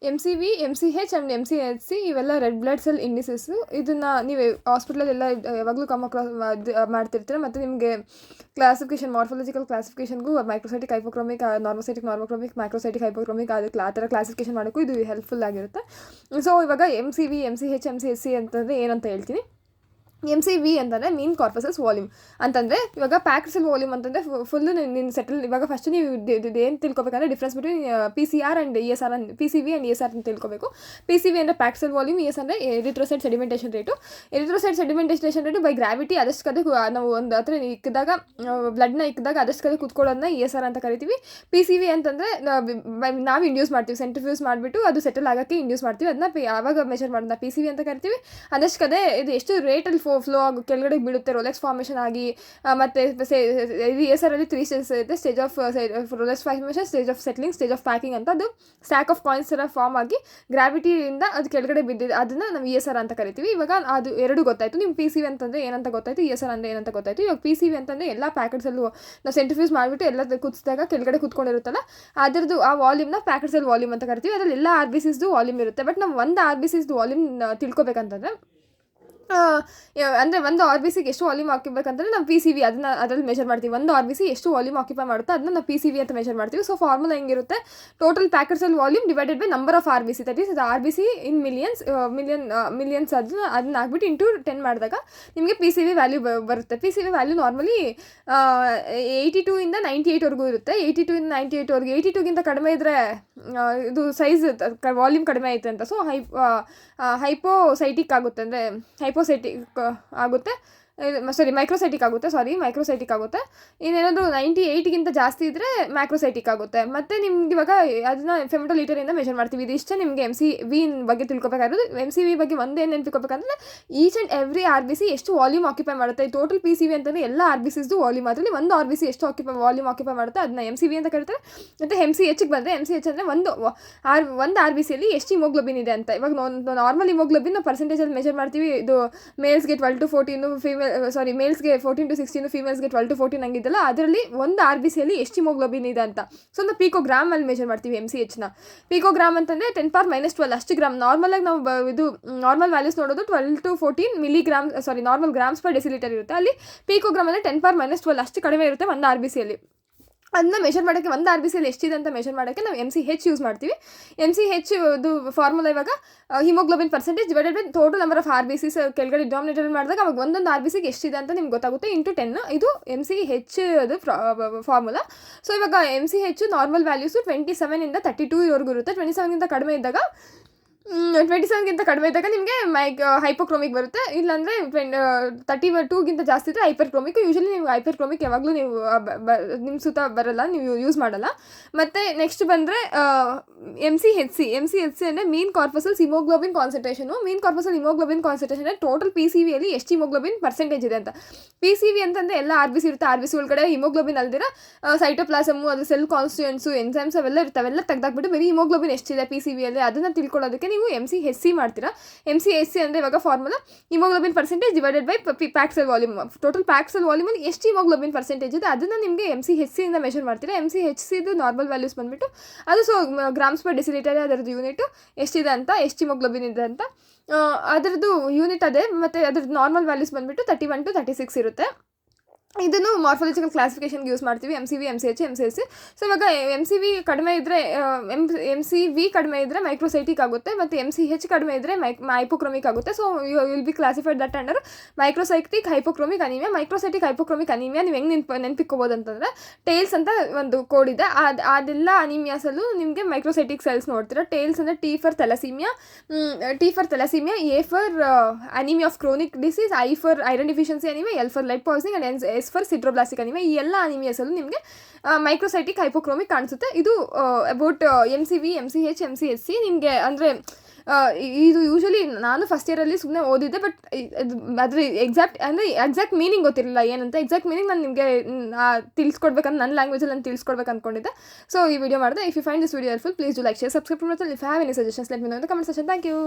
MCH and MCHC ಇವೆಲ್ಲ red blood cell ಇಂಡಿಸಸ್ಸು. ಇದನ್ನು ನೀವು ಹಾಸ್ಪಿಟ್ಲಲ್ಲೆಲ್ಲ ಯಾವಾಗಲೂ ಕಮ್ ಅಕ್ರಾಸ್ ಮಾಡ್ತಿರ್ತೀರ. ಮತ್ತು ನಿಮಗೆ ಕ್ಲಾಸಿಫಿಕೇಷನ್, ಮಾರ್ಫಾಲಜಿಕಲ್ ಕ್ಲಾಸಿಫಿಕೇಷನ್ಗೂ ಮೈಕ್ರೋಸೈಟಿಕ್ ಹೈಪೋಕ್ರೋಮಿಕ್, ನಾರ್ಮೋಸೈಟಿಕ್ ಮೈಕ್ರೋಸೈಟಿಕ್ ಹೈಪೋಕ್ರೋಮಿಕ್ ಅದಕ್ಕೆ ಆ ಥರ ಕ್ಲಾಸಿಫಿಕೇಷನ್ ಮಾಡೋಕ್ಕೂ ಇದು ಹೆಲ್ಪ್ಫುಲ್ ಆಗಿರುತ್ತೆ. ಸೊ ಇವಾಗ MCV, MCH, MCSC ಅಂತಂದರೆ ಏನಂತ ಹೇಳ್ತೀನಿ. MCV ಅಂತಂದರೆ ಮೀನ್ ಕಾರ್ಪಸಸ್ ವಾಲ್ಯೂಮ್ ಅಂತಂದರೆ, ಇವಾಗ ಪ್ಯಾಕ್ಡ್ ಸೆಲ್ ವಾಲ್ಯೂಮ್ ಅಂತಂದರೆ ಫುಲ್ಲು ನಿನ್ನ ಸೆಟಲ್. ಇವಾಗ ಫಸ್ಟ್ ನೀವು ಏನು ತಿಳ್ಕೊಬೇಕಂದ್ರೆ difference between PCR and ESR PCV and ESR ಅಂತ ತಿಳ್ಕೊಬೇಕು. PCV ಅಂದರೆ ಪ್ಯಾಕ್ಡ್ ಸೆಲ್ ವಾಲ್ಯೂಮ್, ES ಅಂದರೆ erythrocyte sedimentation rate. Erythrocyte sedimentation rate by gravity ಅದಷ್ಟು ಕಡೆ ನಾವು ಒಂದು ಹತ್ರ ಇಕ್ಕಿದಾಗ, ಬ್ಲಡ್ನ ಇಕ್ಕಿದಾಗ ಅದಷ್ಟು ಕಡೆ ಕೂತ್ಕೊಳ್ಳೋದನ್ನ ESR ಅಂತ ಕರಿತೀವಿ. PCV ಅಂತಂದರೆ ನಾವು ಇಂಡ್ಯೂಸ್ ಮಾಡ್ತೀವಿ, ಸೆಂಟ್ರಿಫ್ಯೂಸ್ ಮಾಡಿಬಿಟ್ಟು ಅದು ಸೆಟಲ್ ಆಗೋಕ್ಕೆ ಇಂಡ್ಯೂಸ್ ಮಾಡ್ತೀವಿ. ಅದನ್ನ ಯಾವಾಗ ಮೆಷರ್ ಮಾಡೋದನ್ನ PCV ಅಂತ ಕರಿತೀವಿ. ಅದಷ್ಟು ಕಡೆ ಇದು ಎಷ್ಟು ರೇಟಲ್ಲಿ ಫ್ಲೋ ಆಗಿ ಕೆಳಗಡೆ ಬೀಳುತ್ತೆ, ರೋಲೆಕ್ಸ್ ಫಾರ್ಮೇಷನ್ ಆಗಿ. ಮತ್ತು ESR ಅಲ್ಲಿ 3 ಸ್ಟೇಜಸ್ ಇರುತ್ತೆ. Stage of Rolex formation, stage of settling, stage of packing ಅಂತ. ಅದು ಸ್ಟ್ಯಾಕ್ ಆಫ್ ಕಾಯಿನ್ಸ್ ಥರ ಫಾರ್ಮ್ ಆಗಿ ಗ್ರಾವಿಟಿಯಿಂದ ಅದು ಕೆಳಗಡೆ ಬಿದ್ದಿದೆ, ಅದನ್ನು ನಾವು ESR ಅಂತ ಕರಿತೀವಿ. ಇವಾಗ ಅದು ಎರಡು ಗೊತ್ತಾಯಿತು. ನಿಮ್ಮ PCV ಅಂತಂದರೆ ಏನಂತ ಗೊತ್ತಾಯಿತು, ESR ಅಂದರೆ ಏನಂತ ಗೊತ್ತಾಯಿತು. ಇವಾಗ PCV ಅಂತಂದರೆ ಎಲ್ಲ ಪ್ಯಾಕೆಟ್ಸಲ್ಲೂ ನಾವು ಸೆಂಟ್ರಿಫ್ಯೂಸ್ ಮಾಡಿಬಿಟ್ಟು ಎಲ್ಲ ಕುದಿಸಿದಾಗ ಕೆಳಗಡೆ ಕುತ್ಕೊಂಡಿರುತ್ತಲ್ಲ, ಅದರದ್ದು ಆ ವಾಲ್ಯೂಮ್ನ ಪ್ಯಾಕೆಟ್ ಸೆಲ್ ವಾಲ್ಯೂಮ್ ಅಂತ ಕರಿತೀವಿ. ಅದರಲ್ಲಿ ಎಲ್ಲ RBCsದು ವಾಲ್ಯೂಮ್ ಇರುತ್ತೆ. ಬಟ್ ನಾವು ಒಂದು RBCsದು ವಾಲ್ಯೂಮ್ ತಿಳ್ಕೊಬೇಕಂತಂದರೆ, ಅಂದರೆ ಒಂದು RBCಗೆ ಎಷ್ಟು ವಾಲ್ಯೂಮ್ ಹಾಕಿಬೇಕಂತಂದರೆ ನಾವು PCV ಅದರಲ್ಲಿ ಮೆಷರ್ ಮಾಡ್ತೀವಿ. ಒಂದು RBC ಎಷ್ಟು ವಾಲ್ಯೂಮ್ ಆಕ್ಯುಪೈ ಮಾಡುತ್ತೋ ಅದನ್ನ ನಾವು PCV ಅಂತ ಮೆಷರ್ ಮಾಡ್ತೀವಿ. ಸೊ ಫಾರ್ಮುಲಾ ಹೆಂಗಿರುತ್ತೆ, total packet cell volume divided by number of RBC, that is RBC in millions ಅದನ್ನ ಹಾಕ್ಬಿಟ್ಟು ಇಂಟು 10 ಮಾಡಿದಾಗ ನಿಮಗೆ PCV ವ್ಯಾಲ್ಯೂ ಬರುತ್ತೆ. PCV ವ್ಯಾಲ್ಯೂ ನಾರ್ಮಲಿ 82 ಇಂದ 98ವರೆಗೂ ಇರುತ್ತೆ. 82 ಇಂದ 98ವರೆಗೂ, 82ಗಿಂತ ಕಡಿಮೆ ಇದ್ದರೆ ಇದು ಸೈಜ್ ವಾಲ್ಯೂಮ್ ಕಡಿಮೆ ಐತೆ ಅಂತ. ಸೊ ಹೈಪೋಸೈಟಿಕ್ ಆಗುತ್ತೆ, ಅಂದರೆ ಹೈಪೋಸೈಟಿಕ್ ಆಗುತ್ತೆ, ಮೈಕ್ರೋಸೈಟಿಕ್ ಆಗುತ್ತೆ. ಇನ್ನೇನಾದರೂ 98ಗಿಂತ ಜಾಸ್ತಿ ಇದ್ದರೆ ಮ್ಯಾಕ್ರೋಸೈಟಿಕ್ ಆಗುತ್ತೆ. ಮತ್ತು ನಿಮ್ಗೆ ಇವಾಗ ಅದನ್ನ ಫೆಮಿಟೋಲೀಟರಿಂದ ಮೆಷರ್ ಮಾಡ್ತೀವಿ. ಇದಿಷ್ಟೇ ನಿಮಗೆ MCV ಬಗ್ಗೆ ತಿಳ್ಕೊಬೇಕಾಗಿರೋದು. MCV ಬಗ್ಗೆ ಒಂದೇನು ತಿಳ್ಕೊಬೇಕಂದ್ರೆ, ಈಚ್ ಆ್ಯಂಡ್ ಎವ್ರಿ RBC ಎಷ್ಟು ವಾಲ್ಯೂಮ್ ಆಕ್ಯುಪೈ ಮಾಡುತ್ತೆ. ಟೋಟಲ್ PCV ಅಂತಂದರೆ ಎಲ್ಲ RBCsದು ವಾಲ್ಯೂಮ್, ಅದರಲ್ಲಿ ಒಂದು RBC ಎಷ್ಟು ವಾಲ್ಯೂಮ್ ಆಕ್ಯುಪೈ ಮಾಡುತ್ತೆ ಅದನ್ನ MCV ಅಂತ ಕರೀತಾರೆ. ಮತ್ತು MCHಗೆ ಬಂದರೆ, MCH ಅಂದರೆ ಒಂದು RBCಯಲ್ಲಿ ಎಷ್ಟು ಹಿಮೋಗ್ಲೋಬಿನ್ ಇದೆ ಅಂತ. ಇವಾಗ ನಾರ್ಮಲ್ ಹಿಮೋಗ್ಲೋಬಿನ್ ಪರ್ಸೆಂಟೇಜಲ್ಲಿ ಮೆಷರ್ ಮಾಡ್ತೀವಿ. ಇದು ಮೇಲ್ಸ್ಗೆ 12 to 14, ಮೇಲ್ಸ್ಗೆ 14 to 16, ಫೀಮೇಲ್ಸ್ಗೆ 12 to 14 ಹಂಗಿದ್ದಲ್ಲ, ಅದರಲ್ಲಿ ಒಂದು RBCಯಲ್ಲಿ ಎಷ್ಟು ಹಿಮೋಗ್ಲೋಬಿನ್ ಇದೆ ಅಂತ. ಸೊ ನಾವು ಪಿಕೋಗ್ರಾಮಲ್ಲಿ ಮೆಷರ್ ಮಾಡ್ತೀವಿ MCHನ. ಪಿಕೋಗ್ರಾಮ್ ಅಂತಂದರೆ 10⁻12 ಅಷ್ಟು ಗ್ರಾಮ್. ನಾರ್ಮಲಾಗಿ ನಾವು ಇದು ನಾರ್ಮಲ್ ವ್ಯಾಲ್ಯೂಸ್ ನೋಡೋದು 12 to 14 milligram, normal grams per decilitre ಇರುತ್ತೆ. ಅಲ್ಲಿ ಪಿಕೋಗ್ರಾಮ್ ಅಂದರೆ 10⁻12 ಅಷ್ಟು ಕಡಿಮೆ ಇರುತ್ತೆ ಒಂದು RBCಯಲ್ಲಿ. ಅದನ್ನ ಮೆಷರ್ ಮಾಡೋಕ್ಕೆ, ಒಂದು RBCಯಲ್ಲಿ ಎಷ್ಟಿದೆ ಅಂತ ಮೆಷರ್ ಮಾಡೋಕ್ಕೆ ನಾವು MCH ಯೂಸ್ ಮಾಡ್ತೀವಿ. MCH ಇದು ಫಾರ್ಮುಲಾ ಇವಾಗ haemoglobin percentage divided by total number of RBCs ಕೆಳಗಡೆ ಡಿನಾಮಿನೇಟರ್ ಮಾಡಿದಾಗ ಅವಾಗ ಒಂದೊಂದು RBCಗೆ ಎಷ್ಟಿದೆ ಅಂತ ನಿಮ್ಗೆ ಗೊತ್ತಾಗುತ್ತೆ, ಇಂಟು 10. ಇದು MCH ಅದು ಫಾರ್ಮುಲಾ. ಸೊ ಇವಾಗ MCH ನಾರ್ಮಲ್ ವ್ಯಾಲ್ಯೂಸು 27 ಇಂದ 32ವರೆಗೂ ಇರುತ್ತೆ. 27ಗಿಂತ ಕಡಿಮೆ ಇದ್ದಾಗ 27ಗಿಂತ ಕಡಿಮೆ ಇದ್ದಾಗ ನಿಮಗೆ ಹೈಪೋಕ್ರೋಮಿಕ್ ಬರುತ್ತೆ. ಇಲ್ಲಾಂದರೆ 32ಗಿಂತ ಜಾಸ್ತಿ ಇದ್ದರೆ ಹೈಪರ್ಕ್ರೋಮಿಕ್. ಯೂಶಲಿ ನೀವು ಹೈಪರ್ಕ್ರೋಮಿಕ್ ಯಾವಾಗಲೂ ನೀವು ನಿಮ್ಮ ಸುತ್ತ ಬರಲ್ಲ, ನೀವು ಯೂಸ್ ಮಾಡಲ್ಲ. ಮತ್ತು ನೆಕ್ಸ್ಟ್ ಬಂದರೆ MCHC ಅಂದರೆ ಮೀನ್ ಕಾರ್ಪಸಲ್ ಹಿಮೋಗ್ಲೋಬಿನ್ ಕಾನ್ಸಂಟ್ರೇಷನು. ಮೀನ್ ಕಾರ್ಪಸಲ್ ಹಿಮೋಗ್ಲೋಬಿನ್ ಕಾನ್ಸಂಟ್ರೇಷನ್ ಅಂದರೆ ಟೋಟಲ್ PCVಯಲ್ಲಿ ಎಷ್ಟು ಹಿಮೋಗ್ಲೋಬಿನ್ ಪರ್ಸೆಂಟೇಜ್ ಇದೆ ಅಂತ. PCV ಅಂತಂದರೆ ಎಲ್ಲ RBC ಇರುತ್ತೆ. RBC ಒಳಗಡೆ ಹಿಮೋಗ್ಲೋಬಿನ್ ಅಲ್ದಿರ ಸೈಟೋಪ್ಲಾಸಮು, ಅದು ಸೆಲ್ ಕಾನ್ಸ್ಟಿಟ್ಯೂಯೆಂಟ್ಸು, ಎನ್ಸೈಮ್ಸ್ ಅವೆಲ್ಲ ಇರ್ತವೆ. ಅವೆಲ್ಲ ತೆಗೆದಾಕ್ಬಿಟ್ಟು ಬರೀ ಹಿಮೋಗ್ಲೋಬಿನ್ ಎಷ್ಟಿದೆ PCVಯಲ್ಲಿ ಅದನ್ನು ತಿಳ್ಕೊಳ್ಳೋದಕ್ಕೆ ನೀವು MCHC ಮಾಡ್ತೀರಾ. MCHC ಅಂದರೆ ಇವಾಗ formula haemoglobin percentage divided by pack cell volume. Total pack cell ವಾಲ್ಯೂಮಲ್ಲಿ ಎಷ್ಟು ಹಿಮೋಗ್ಲೋಬಿನ್ ಪರ್ಸೆಂಟೇಜ್ ಇದೆ ಅದನ್ನು ನಿಮಗೆ MCHCಯಿಂದ ಮೆಷರ್ ಮಾಡ್ತೀರಾ. MCHCದು ನಾರ್ಮಲ್ ವ್ಯಾಲ್ಯೂಸ್ ಬಂದುಬಿಟ್ಟು ಅದು ಗ್ರಾಮ್ಸ್ ಪರ್ ಡೆಸಿಲೀಟರ್, ಅದರದ್ದು ಯೂನಿಟು ಎಷ್ಟಿದೆ ಅಂತ, ಎಷ್ಟು ಹಿಮೋಗ್ಲೋಬಿನ್ ಇದೆ ಅಂತ ಅದರದ್ದು ಯೂನಿಟ್ ಅದೇ. ಮತ್ತು ಅದ್ರದ್ದು ನಾರ್ಮಲ್ ವ್ಯಾಲ್ಯೂಸ್ ಬಂದುಬಿಟ್ಟು 31 to 36 ಇರುತ್ತೆ. ಇದನ್ನು ಮಾರ್ಫಾಲಜಿಕಲ್ ಕ್ಲಾಸಿಫಿಕೇಷನ್ಗೆ ಯೂಸ್ ಮಾಡ್ತೀವಿ, MCV, MCH, MCSC. ಸೊ ಇವಾಗ MCV ಕಡಿಮೆ ಇದ್ದರೆ MCV ಕಡಿಮೆ ಇದ್ದರೆ ಮೈಕ್ರೋಸೈಟಿಕ್ ಆಗುತ್ತೆ, ಮತ್ತು MCH ಕಡಿಮೆ ಇದ್ದರೆ ಹೈಪೋಕ್ರೋಮಿಕ್ ಆಗುತ್ತೆ. So will be classified that under microcytic hypochromic anaemia. Microcytic hypochromic anaemia ನೀವು ಹೆಂಗೆ ನೆನಪಿಕ್ಕೋಬೋದು ಅಂತಂದರೆ, ಟೇಲ್ಸ್ ಅಂತ ಒಂದು ಕೋಡ್ ಇದೆ. ಅದೆಲ್ಲ ಅನೀಮಿಯಾಸಲ್ಲೂ ನಿಮಗೆ ಮೈಕ್ರೋಸೈಟಿಕ್ ಸೆಲ್ಸ್ ನೋಡ್ತೀರಾ. ಟೇಲ್ಸ್ ಅಂದರೆ T for thalassaemia, A for anaemia of chronic disease, I for iron deficiency anaemia, L for lead poisoning and S for sideroblastic anaemia. ಈ ಎಲ್ಲ ಅನಿಮಿಯಾಸಲ್ಲೂ ನಿಮಗೆ ಮೈಕ್ರೋಸೈಟಿಕ್ ಹೈಪೋಕ್ರೋಮಿಕ್ ಕಾಣಿಸುತ್ತೆ. ಇದು ಅಬೌಟ್ MCV, MCH, MCSC. ನಿಮಗೆ ಅಂದರೆ ಇದು ಯೂಶಲಿ ನಾನು ಫಸ್ಟ್ ಇಯರಲ್ಲಿ ಸುಮ್ಮನೆ ಓದಿದ್ದೆ, ಬಟ್ ಅದ್ರ ಎಕ್ಸಾಕ್ಟ್ ಮೀನಿಂಗ್ ಗೊತ್ತಿರಲಿಲ್ಲ ಏನಂತ. ಎಕ್ಸಾಕ್ಟ್ ಮೀನಿಂಗ್ ನಾನು ನಿಮಗೆ ತಿಳಿಸ್ಕೊಡ್ಬೇಕಂತ ನನ್ನ ಲ್ಯಾಂಗ್ವೇಜಲ್ಲಿ ನಾನು ತಿಳಿಸ್ಕೊಡ್ಬೇಕು ಅಂದ್ಕೊಂಡಿದ್ದೆ. ಸೊ ಈ ವಿಡಿಯೋ ಮಾಡಿದೆ. If you find this video helpful, please do like, share, subscribe. ಮತ್ತು if have any suggestions let me know in the comment section. Thank you.